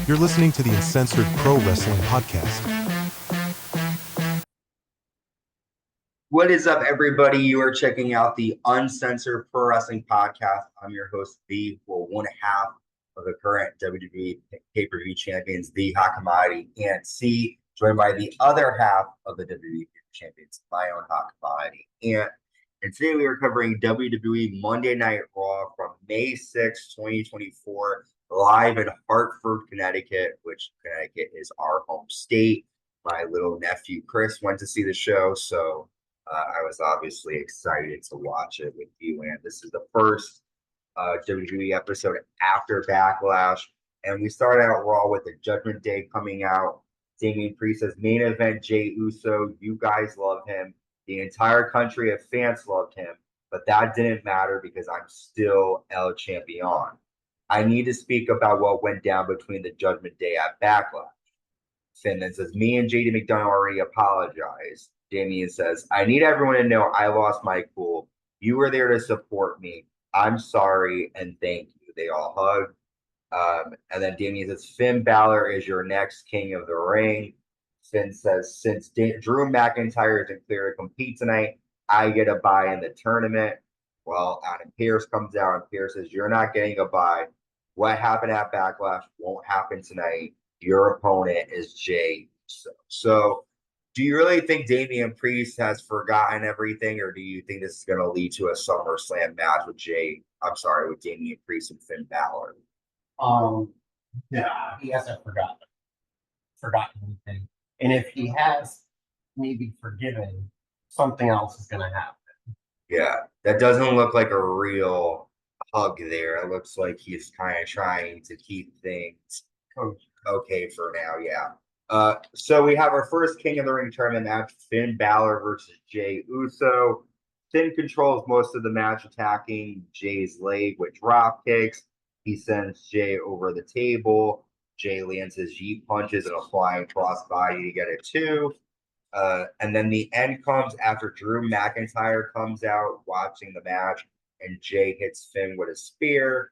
You're listening to the Uncensored Pro Wrestling Podcast. What is up, everybody? You are checking out the Uncensored Pro Wrestling Podcast. I'm your host, the one half of the current WWE pay-per-view champions, the Hot Commodity, and C, joined by the other half of the WWE champions, my own Hot Commodity. And today we are covering WWE Monday Night Raw from May 6, 2024, live in Hartford, Connecticut, which Connecticut is our home state. My little nephew, Chris, went to see the show, so I was obviously excited to watch it with you. And this is the first WWE episode after Backlash. And we started out Raw with the Judgment Day coming out. Damian Priest says, main event, Jey Uso. You guys love him. The entire country of fans loved him. But that didn't matter because I'm still El Champion. I need to speak about what went down between the Judgment Day at Backlash. Finn then says, me and JD McDonough already apologized. Damian says, I need everyone to know I lost my cool. You were there to support me. I'm sorry and thank you. They all hug. And then Damian says, Finn Balor is your next king of the ring. Finn says, since Drew McIntyre isn't clear to compete tonight, I get a bye in the tournament. Well, Adam Pearce comes out and Pearce says, you're not getting a bye. What happened at Backlash won't happen tonight. Your opponent is Jey Uso. So do you really think Damian Priest has forgotten everything, or do you think this is going to lead to a SummerSlam match with Damian Priest and Finn Balor? Yeah, he hasn't forgotten anything. And if he has maybe forgiven, something else is going to happen. Yeah, that doesn't look like a real hug there. It looks like he's kind of trying to keep things okay for now, yeah. So we have our first King of the Ring tournament match, Finn Balor versus Jey Uso. Finn controls most of the match, attacking Jey's leg with drop kicks. He sends Jey over the table. Jey lands his Yeet punches and a flying crossbody to get it too. And then the end comes after Drew McIntyre comes out watching the match, and Jey hits Finn with a spear.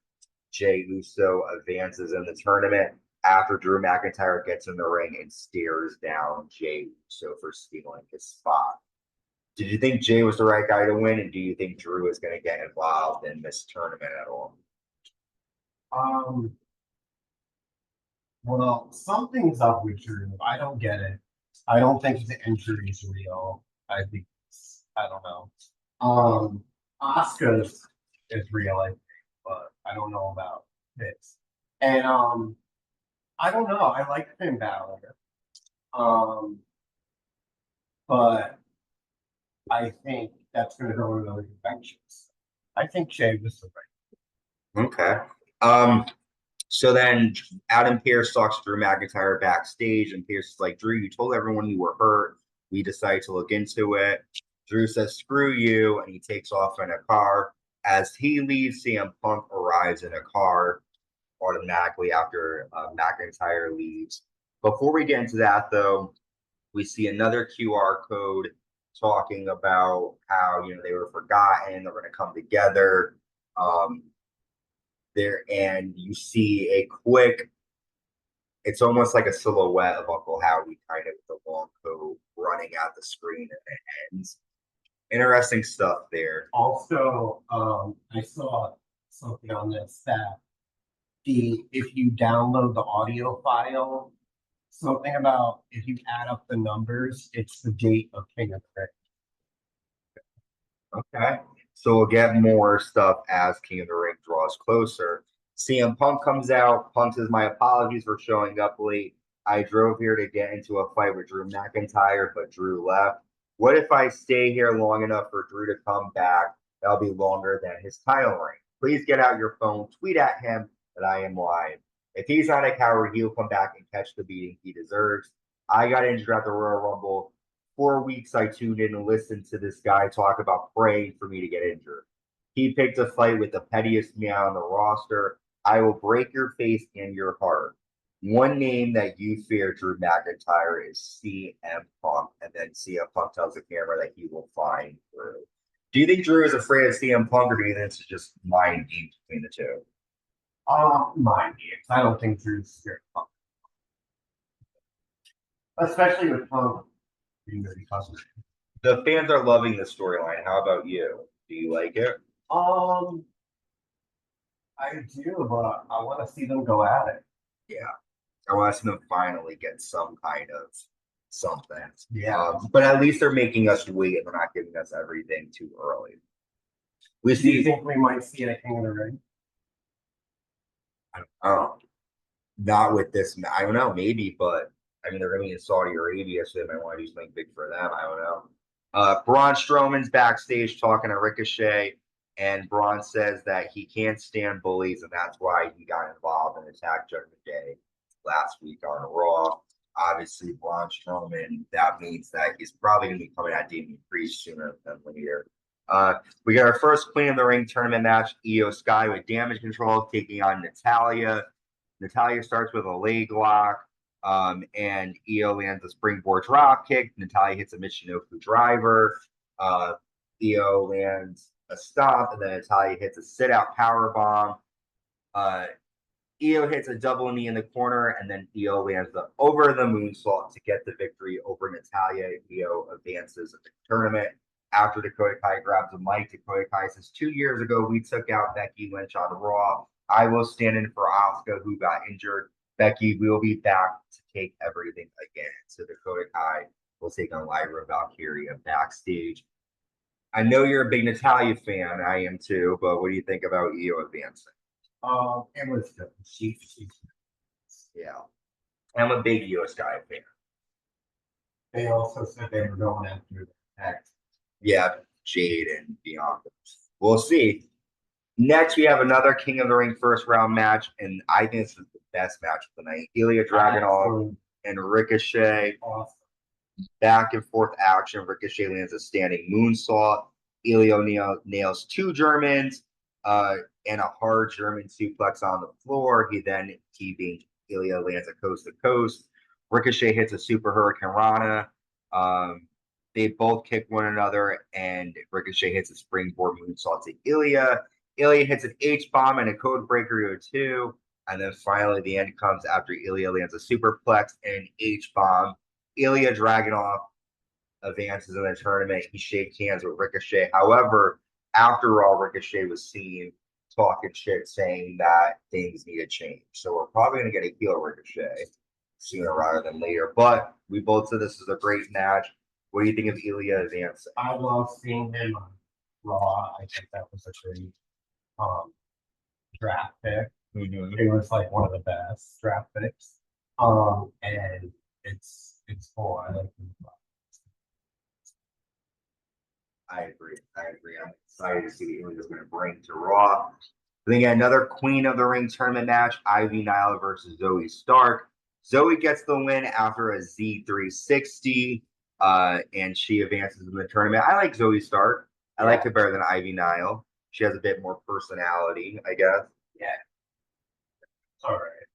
Jey Uso advances in the tournament after Drew McIntyre gets in the ring and stares down Jey Uso for stealing his spot. Did you think Jey was the right guy to win, and do you think Drew is going to get involved in this tournament at all? Well, something's up with Drew. I don't get it. I don't think the injury is real. I don't know. Asuka's is real, I think, but I don't know about this. And I don't know. I like Finn Balor. But I think that's going to go in other directions. I think Jey was the right. Okay. So then Adam Pearce talks to Drew McIntyre backstage, and Pearce is like, Drew, you told everyone you were hurt. We decided to look into it. Drew says, screw you, and he takes off in a car. As he leaves, CM Punk arrives in a car automatically after McIntyre leaves. Before we get into that, though, we see another QR code talking about how, they were forgotten, they're going to come together. There, and you see a quick, it's almost like a silhouette of Uncle Howdy kind of with a long coat running out the screen, and it ends. Interesting stuff there. Also, I saw something on this that if you download the audio file, something about if you add up the numbers, it's the date of King of the Ring. Okay. So we'll get more stuff as King of the Ring draws closer. CM Punk comes out. Punk says, my apologies for showing up late. I drove here to get into a fight with Drew McIntyre, but Drew left. What if I stay here long enough for Drew to come back? That'll be longer than his title reign. Please get out your phone, tweet at him that I am live. If he's not a coward, he'll come back and catch the beating he deserves. I got injured at the Royal Rumble. 4 weeks I tuned in and listened to this guy talk about praying for me to get injured. He picked a fight with the pettiest man on the roster. I will break your face and your heart. One name that you fear, Drew McIntyre, is CM Punk. And then CM Punk tells the camera that he will find Drew. Do you think Drew is afraid of CM Punk, or do you think it's just mind games between the two? Mind games. I don't think Drew's scared of Punk. especially with Tom being the customer. The fans are loving the storyline. How about you? Do you like it? I do, but I want to see them go at it. Yeah. I want to see them finally get some kind of something. Yeah. But at least they're making us wait and they're not giving us everything too early. We Do you see. think we might see a King of the Ring? Not with this. I don't know. Maybe, but I mean, they're going to be in Saudi Arabia, so they might want to do something big for them. I don't know. Braun Strowman's backstage talking to Ricochet, and Braun says that he can't stand bullies, and that's why he got involved in Attack Judgment Day last week on Raw. Obviously, Braun Strowman, that means that he's probably going to be coming at Damian Priest sooner than later. We got our first Queen of the Ring tournament match, Iyo Sky with Damage Control taking on Natalya. Natalya starts with a leg lock, and Iyo lands a springboard drop kick. Natalya hits a Michinoku driver. Iyo lands a stop, and then Natalya hits a sit-out power bomb. Iyo hits a double knee in the corner, and then Iyo lands the over the moonsault to get the victory over Natalya. Iyo advances at the tournament. After Dakota Kai grabs the mic, Dakota Kai says, 2 years ago, we took out Becky Lynch on Raw. I will stand in for Asuka, who got injured. Becky will be back to take everything again. So Dakota Kai will take on Lyra Valkyria backstage. I know you're a big Natalya fan. I am too. But what do you think about Iyo advancing? It was good. She's Yeah. I'm a big Iyo Sky fan. They also said they were going after the act. Yeah, Jade and Bianca. We'll see. Next, we have another King of the Ring first round match, and I think this is the best match of the night. Ilija Draganuv and Ricochet. Awesome. Back and forth action. Ricochet lands a standing moonsault. Ilija nails 2 Germans and a hard German suplex on the floor. Being Ilija lands a coast to coast. Ricochet hits a super Hurricane Rana. They both kick one another, and Ricochet hits a springboard moonsault to Ilija. Ilija hits an H-bomb and a code breaker to 2. And then finally, the end comes after Ilija lands a superplex and an H-bomb. Ilija Dragunov advances in the tournament. He shakes hands with Ricochet. However, after all, Ricochet was seen talking shit, saying that things need to change. So we're probably going to get a heel Ricochet sooner rather than later. But we both said this is a great match. What do you think of Ilija advancing? I love seeing him on Raw. I think that was a great draft pick. Mm-hmm. It was like one of the best draft picks. And it's cool. I like him. I agree. I'm excited to see what Ilja's going to bring to Raw. Then you got another Queen of the Ring tournament match, Ivy Nile versus Zoey Stark. Zoey gets the win after a Z360, and she advances in the tournament. I like Zoey Stark. I like her better than Ivy Nile. She has a bit more personality, I guess. Yeah. All right.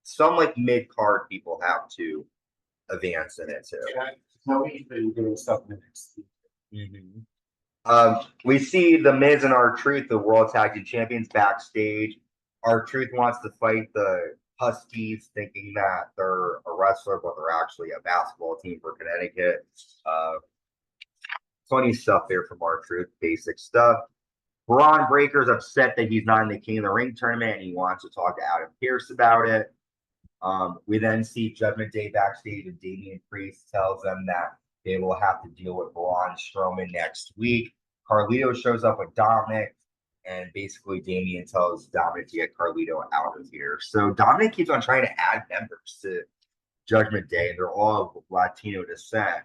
Some like mid-card people have to advance in it too. Yeah. Nobody's been doing stuff in the next season. Mm-hmm. We see the Miz and R-Truth, the World Tag Team Champions, backstage. R-Truth wants to fight the Huskies, thinking that they're a wrestler, but they're actually a basketball team for Connecticut. Funny stuff there from R-Truth, basic stuff. Braun Breaker's upset that he's not in the King of the Ring tournament, and he wants to talk to Adam Pearce about it. We then see Judgment Day backstage, and Damian Priest tells them that they will have to deal with Braun Strowman next week. Carlito shows up with Dominic, and basically Damian tells Dominic to get Carlito out of here. So Dominic keeps on trying to add members to Judgment Day, and they're all of Latino descent.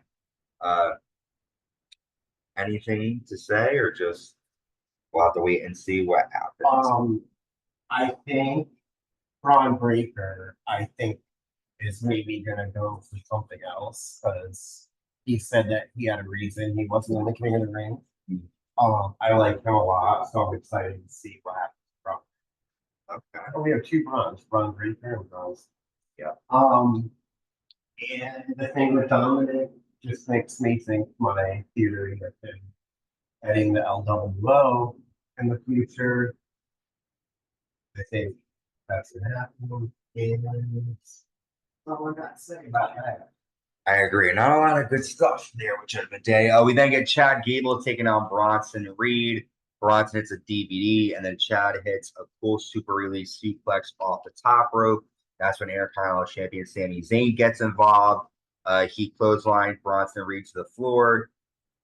Anything to say, or just we'll have to wait and see what happens? I think Braun Breaker, is maybe gonna go for something else because he said that he had a reason he wasn't in the King of the Ring. I like him a lot, so I'm excited to see what happens from. Okay. We have 2 Brauns, Braun Breaker and Brauns. Yeah. And the thing with Dominic just makes me think my theory of him heading the LWO in the future. I think that's gonna happen. And that's all I got to say about that. I agree. Not a lot of good stuff there with Judgment Day. We then get Chad Gable taking on Bronson Reed. Bronson hits a DVD, and then Chad hits a cool super release suplex off the top rope. That's when Intercontinental Champion Sami Zayn gets involved. He clotheslined Bronson Reed to the floor.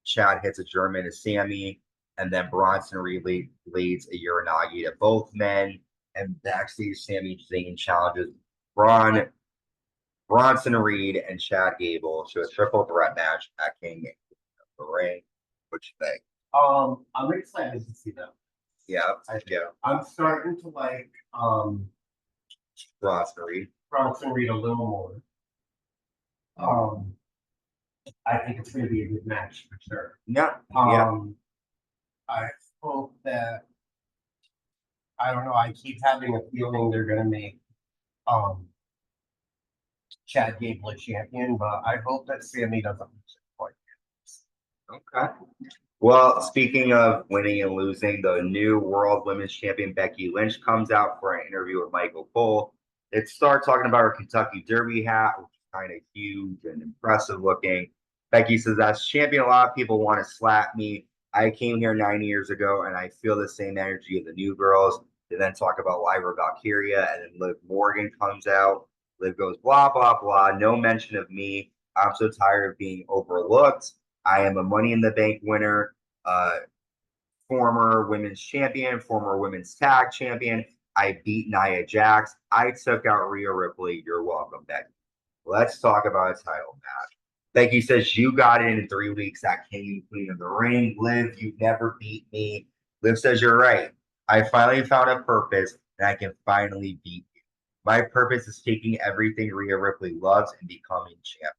Chad hits a German to Sami, and then Bronson Reed leads a Uranagi to both men. And backstage, Sami Zayn challenges Bronson Reed and Chad Gable to a triple threat match at King of the Ring. What you think? I'm excited to see them. Yeah, I'm starting to like Bronson Reed a little more. I think it's going to be a good match for sure. Yeah. I hope that I don't know. I keep having a feeling they're going to make Chad Gable a champion, but I hope that Sami doesn't lose it quite yet. Okay. Well, speaking of winning and losing, the new World Women's Champion Becky Lynch comes out for an interview with Michael Cole. It starts talking about her Kentucky Derby hat, which is kind of huge and impressive looking. Becky says, as champion, a lot of people want to slap me. I came here 9 years ago, and I feel the same energy of the new girls. They then talk about Lyra Valkyria, and then Liv Morgan comes out. Liv goes, blah, blah, blah. No mention of me. I'm so tired of being overlooked. I am a Money in the Bank winner, former women's champion, former women's tag champion. I beat Nia Jax. I took out Rhea Ripley. You're welcome, Becky. Let's talk about a title match. Becky says, you got it in 3 weeks at King and Queen of the Ring. Liv, you never beat me. Liv says, you're right. I finally found a purpose, and I can finally beat you. My purpose is taking everything Rhea Ripley loves and becoming champion.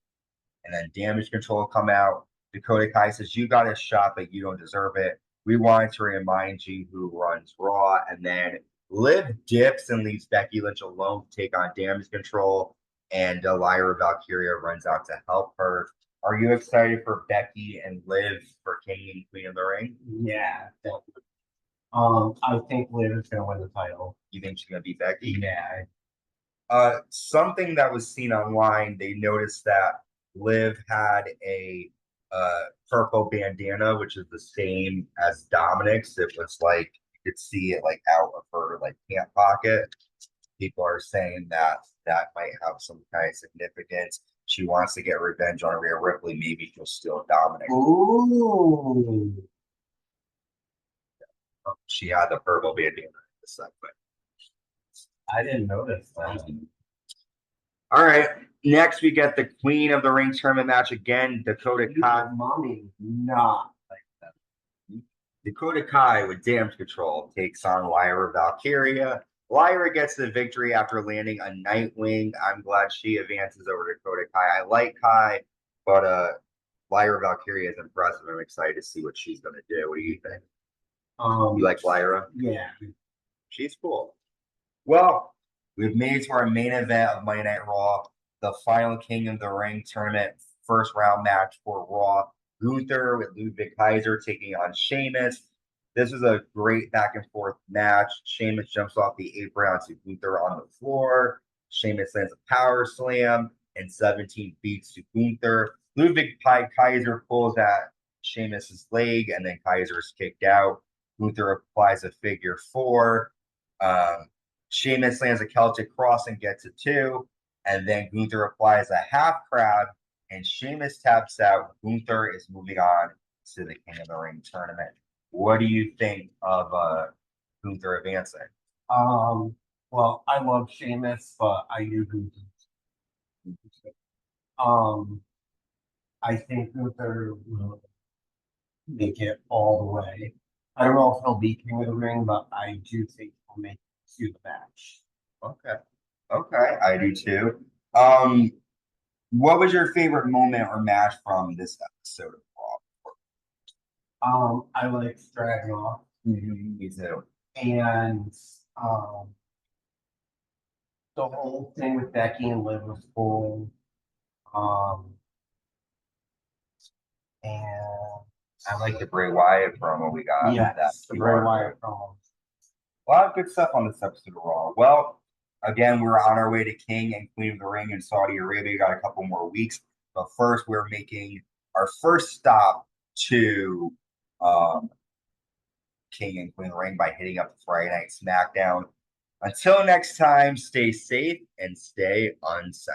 And then Damage Control come out. Dakota Kai says, you got a shot, but you don't deserve it. We wanted to remind you who runs Raw. And then Liv dips and leaves Becky Lynch alone to take on Damage Control. And Lyra Valkyria runs out to help her. Are you excited for Becky and Liv for King and Queen of the Ring? Yeah, definitely. I think Liv is going to win the title. You think she's going to beat Becky? Yeah. Something that was seen online, they noticed that Liv had a purple bandana, which is the same as Dominic's. It was like you could see it like out of her like pant pocket. People are saying that that might have some kind of significance. She wants to get revenge on Rhea Ripley. Maybe she'll steal Dominic. Ooh. She had the purple bandana in the segment. I didn't notice that. All right. Next, we get the Queen of the Ring tournament match again. Dakota Kai. Mommy, not like that. Dakota Kai with Damage Control takes on Lyra Valkyria. Lyra gets the victory after landing a Nightwing. I'm glad she advances over Dakota Kai. I like Kai, but Lyra Valkyria is impressive. I'm excited to see what she's going to do. What do you think? You like Lyra? Yeah. She's cool. Well, we've made it to our main event of Monday Night Raw, the final King of the Ring tournament first round match for Raw. Gunther with Ludwig Kaiser taking on Sheamus. This is a great back and forth match. Sheamus jumps off the apron onto Gunther on the floor. Sheamus lands a power slam and 17 beats to Gunther. Ludwig Kaiser pulls at Sheamus's leg, and then Kaiser is kicked out. Gunther applies a figure 4. Sheamus lands a Celtic cross and gets a 2. And then Gunther applies a half crab, and Sheamus taps out. Gunther is moving on to the King of the Ring tournament. What do you think of Gunther advancing? Well, I love Sheamus, but I knew Gunther. I think Gunther will make it all the way. I don't know if he'll be King of the Ring, but I do think he'll make it to the match. Okay, I do too. What was your favorite moment or match from this episode of Raw? I like Draganuv. Me too. And the whole thing with Becky and Liv was cool. And I like the Bray Wyatt promo we got. yes, the Bray Wyatt promo. A lot of good stuff on this episode of Raw. Well, again, we're on our way to King and Queen of the Ring in Saudi Arabia. Got a couple more weeks But first, we're making our first stop to King and Queen ring by hitting up the Friday Night SmackDown. Until next time, stay safe and stay uncensored.